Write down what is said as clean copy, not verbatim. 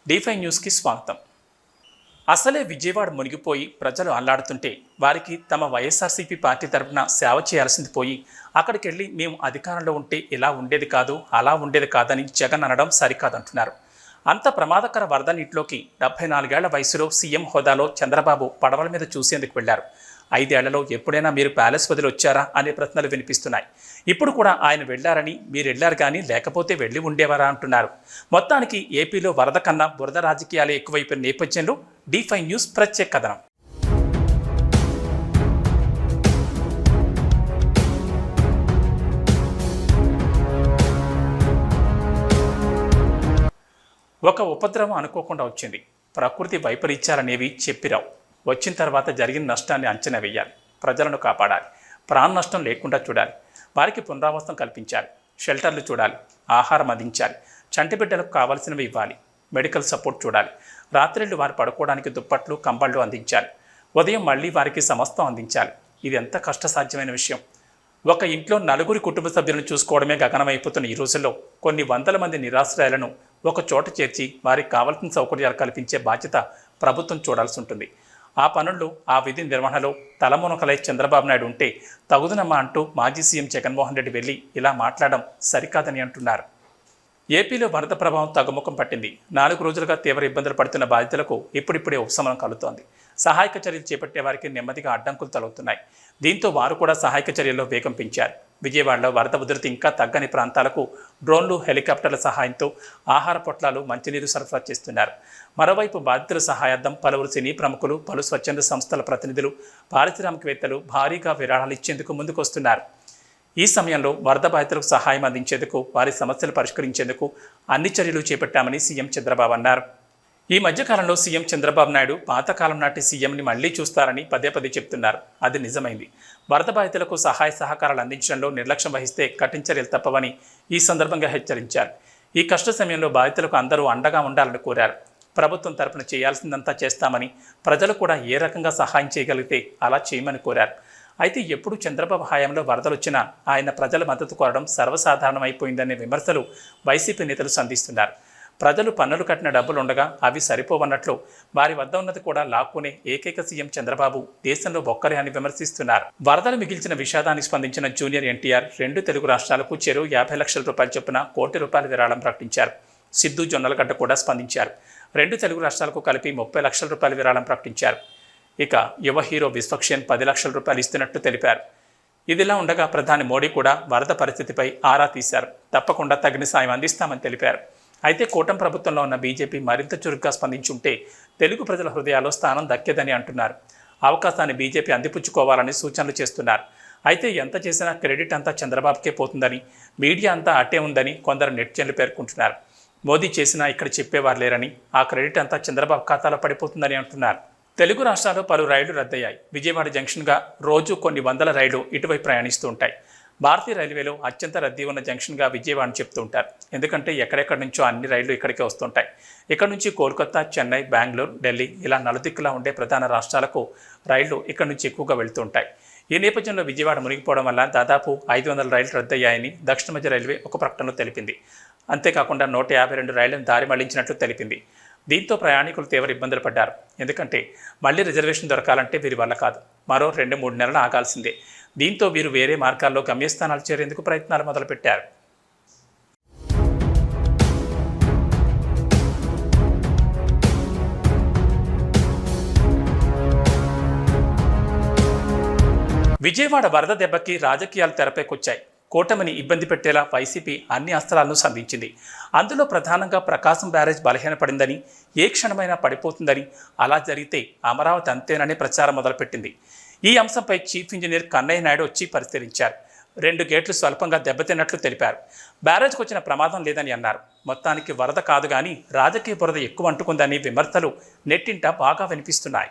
D5 న్యూస్కి స్వాగతం. అసలే విజయవాడ మునిగిపోయి ప్రజలు అల్లాడుతుంటే వారికి తమ వైఎస్ఆర్సీపీ పార్టీ తరఫున సేవ చేయాల్సింది పోయి అక్కడికి వెళ్ళి మేము అధికారంలో ఉంటే ఇలా ఉండేది కాదు అలా ఉండేది కాదని జగన్ అనడం సరికాదంటున్నారు. అంత ప్రమాదకర వరద నీటిలోకి 74 ఏళ్ల వయసులో సీఎం హోదాలో చంద్రబాబు పడవల మీద చూసేందుకు వెళ్లారు. 5 ఏళ్లలో ఎప్పుడైనా మీరు ప్యాలెస్ వదిలి వచ్చారా అనే ప్రశ్నలు వినిపిస్తున్నాయి. ఇప్పుడు కూడా ఆయన వెళ్లారని మీరు వెళ్లారు కానీ లేకపోతే వెళ్ళి ఉండేవారా అంటున్నారు. మొత్తానికి ఏపీలో వరద కన్నా బురద రాజకీయాలు ఎక్కువైపోయిన నేపథ్యంలో D5 న్యూస్ ప్రత్యేక కథనం. ఒక ఉపద్రవం అనుకోకుండా వచ్చింది. ప్రకృతి వైపరీత్యాలనేవి చెప్పిరావు. వచ్చిన తర్వాత జరిగిన నష్టాన్ని అంచనా వేయాలి, ప్రజలను కాపాడాలి, ప్రాణ నష్టం లేకుండా చూడాలి, వారికి పునరావాసం కల్పించాలి, షెల్టర్లు చూడాలి, ఆహారం అందించాలి, చంటిబిడ్డలకు కావాల్సినవి ఇవ్వాలి, మెడికల్ సపోర్ట్ చూడాలి, రాత్రిళ్ళు వారు పడుకోవడానికి దుప్పట్లు కంబళ్ళు అందించాలి, ఉదయం మళ్ళీ వారికి సమస్తం అందించాలి. ఇది ఎంత కష్టసాధ్యమైన విషయం. ఒక ఇంట్లో 4 కుటుంబ సభ్యులను చూసుకోవడమే గగనమైపోతున్న ఈ రోజుల్లో కొన్ని వందల మంది నిరాశ్రయాలను ఒక చోట చేర్చి వారికి కావాల్సిన సౌకర్యాలు కల్పించే బాధ్యత ప్రభుత్వం చూడాల్సి ఉంటుంది. ఆ పనుల్లో ఆ విధి నిర్వహణలో తలమునకలై చంద్రబాబు నాయుడు ఉంటే తగుదనమ్మా అంటూ మాజీ సీఎం జగన్మోహన్ రెడ్డి వెళ్ళి ఇలా మాట్లాడడం సరికాదని అంటున్నారు. ఏపీలో వరద ప్రభావం తగ్గుముఖం పట్టింది. 4 రోజులుగా తీవ్ర ఇబ్బందులు పడుతున్న బాధితులకు ఇప్పుడిప్పుడే ఉపశమనం కలుగుతోంది. సహాయక చర్యలు చేపట్టే వారికి నెమ్మదిగా అడ్డంకులు తొలగుతున్నాయి. దీంతో వారు కూడా సహాయక చర్యల్లో వేగం పెంచారు. విజయవాడలో వరద ఉధృతి ఇంకా తగ్గని ప్రాంతాలకు డ్రోన్లు, హెలికాప్టర్ల సహాయంతో ఆహార పొట్లాలు, మంచినీరు సరఫరా చేస్తున్నారు. మరోవైపు బాధితుల సహాయార్థం పలువురు సినీ ప్రముఖులు, పలు స్వచ్ఛంద సంస్థల ప్రతినిధులు, పారిశ్రామికవేత్తలు భారీగా విరాళాలు ఇచ్చేందుకు ముందుకొస్తున్నారు. ఈ సమయంలో వరద బాధితులకు సహాయం అందించేందుకు, వారి సమస్యలు పరిష్కరించేందుకు అన్ని చర్యలు చేపట్టామని సీఎం చంద్రబాబు అన్నారు. ఈ మధ్యకాలంలో సీఎం చంద్రబాబు నాయుడు పాతకాలం నాటి సీఎంని మళ్లీ చూస్తారని పదే చెప్తున్నారు. అది నిజమైంది. వరద బాధితులకు సహాయ సహకారాలు అందించడంలో నిర్లక్ష్యం వహిస్తే కఠిన చర్యలు తప్పవని ఈ సందర్భంగా హెచ్చరించారు. ఈ కష్ట సమయంలో బాధితులకు అందరూ అండగా ఉండాలని కోరారు. ప్రభుత్వం తరపున చేయాల్సిందంతా చేస్తామని, ప్రజలు కూడా ఏ రకంగా సహాయం చేయగలిగితే అలా చేయమని కోరారు. అయితే ఎప్పుడు చంద్రబాబు హయాంలో వరదలు వచ్చినా ఆయన ప్రజల మద్దతు కోరడం సర్వసాధారణమైపోయిందనే విమర్శలు వైసీపీ నేతలు సంధిస్తున్నారు. ప్రజలు పన్నులు కట్టిన డబ్బులు ఉండగా అవి సరిపోవన్నట్లు వారి వద్ద ఉన్నది కూడా లాక్కునే ఏకైక సీఎం చంద్రబాబు దేశంలో ఒక్కరే అని విమర్శిస్తున్నారు. వరదలు మిగిల్చిన విషాదానికి స్పందించిన జూనియర్ ఎన్టీఆర్ 2 తెలుగు రాష్ట్రాలకు చెరో 50 లక్షల రూపాయలు చొప్పున ₹1 కోటి విరాళం ప్రకటించారు. సిద్ధు జొన్నలగడ్డ కూడా స్పందించారు. 2 తెలుగు రాష్ట్రాలకు కలిపి ₹30 లక్షల విరాళం ప్రకటించారు. ఇక యువ హీరో విశ్వక్షేణ్ ₹10 లక్షల ఇస్తున్నట్టు తెలిపారు. ఇదిలా ఉండగా ప్రధాని మోడీ కూడా వరద పరిస్థితిపై ఆరా తీశారు. తప్పకుండా తగిన సాయం అందిస్తామని తెలిపారు. అయితే కూటమి ప్రభుత్వంలో ఉన్న బీజేపీ మరింత చురుగ్గా స్పందించుంటే తెలుగు ప్రజల హృదయాల్లో స్థానం దక్కేదని అంటున్నారు. అవకాశాన్ని బీజేపీ అందిపుచ్చుకోవాలని సూచనలు చేస్తున్నారు. అయితే ఎంత చేసినా క్రెడిట్ అంతా చంద్రబాబుకే పోతుందని, మీడియా అంతా అట్టే ఉందని కొందరు నెటిజన్లు పేర్కొంటున్నారు. మోదీ చేసినా ఇక్కడ చెప్పేవారు లేరని, ఆ క్రెడిట్ అంతా చంద్రబాబు ఖాతాలో పడిపోతుందని అంటున్నారు. తెలుగు రాష్ట్రాల్లో పలు రైళ్లు రద్దయ్యాయి. విజయవాడ జంక్షన్గా రోజు కొన్ని వందల రైళ్లు ఇటువైపు ప్రయాణిస్తూ ఉంటాయి. భారతీయ రైల్వేలో అత్యంత రద్దీ ఉన్న జంక్షన్గా విజయవాడని చెప్తూ ఉంటారు. ఎందుకంటే ఎక్కడెక్కడి నుంచో అన్ని రైళ్లు ఇక్కడికే వస్తుంటాయి. ఇక్కడ నుంచి కోల్కతా, చెన్నై, బెంగళూరు, ఢిల్లీ ఇలా నలుదిక్కులా ఉండే ప్రధాన రాష్ట్రాలకు రైళ్లు ఇక్కడ నుంచి ఎక్కువగా వెళుతూ ఉంటాయి. ఈ నేపథ్యంలో విజయవాడ మునిగిపోవడం వల్ల దాదాపు 500 రైళ్లు రద్దయ్యాయని దక్షిణ మధ్య రైల్వే ఒక ప్రకటనలో తెలిపింది. అంతేకాకుండా 152 రైళ్లను దారి మళ్లించినట్లు తెలిపింది. దీంతో ప్రయాణికులు తీవ్ర ఇబ్బందులు పడ్డారు. ఎందుకంటే మళ్లీ రిజర్వేషన్ దొరకాలంటే వీరి వల్ల కాదు, మరో 2-3 నెలలు ఆగాల్సిందే. దీంతో వీరు వేరే మార్గాల్లో గమ్యస్థానాలు చేరేందుకు ప్రయత్నాలు మొదలుపెట్టారు. విజయవాడ వరద దెబ్బకి రాజకీయాలు తెరపైకొచ్చాయి. కూటమిని ఇబ్బంది పెట్టేలా వైసీపీ అన్ని అస్త్రాలను సంధించింది. అందులో ప్రధానంగా ప్రకాశం బ్యారేజ్ బలహీనపడిందని, ఏ క్షణమైనా పడిపోతుందని, అలా జరిగితే అమరావతి అంతేనని ప్రచారం మొదలుపెట్టింది. ఈ అంశంపై చీఫ్ ఇంజనీర్ కన్నయ్య నాయుడు వచ్చి పరిశీలించారు. 2 గేట్లు స్వల్పంగా దెబ్బతిన్నట్లు తెలిపారు. బ్యారేజ్కి వచ్చిన ప్రమాదం లేదని అన్నారు. మొత్తానికి వరద కాదు కానీ రాజకీయ బురద ఎక్కువ అంటుకుందని విమర్శలు నెట్టింట బాగా వినిపిస్తున్నాయి.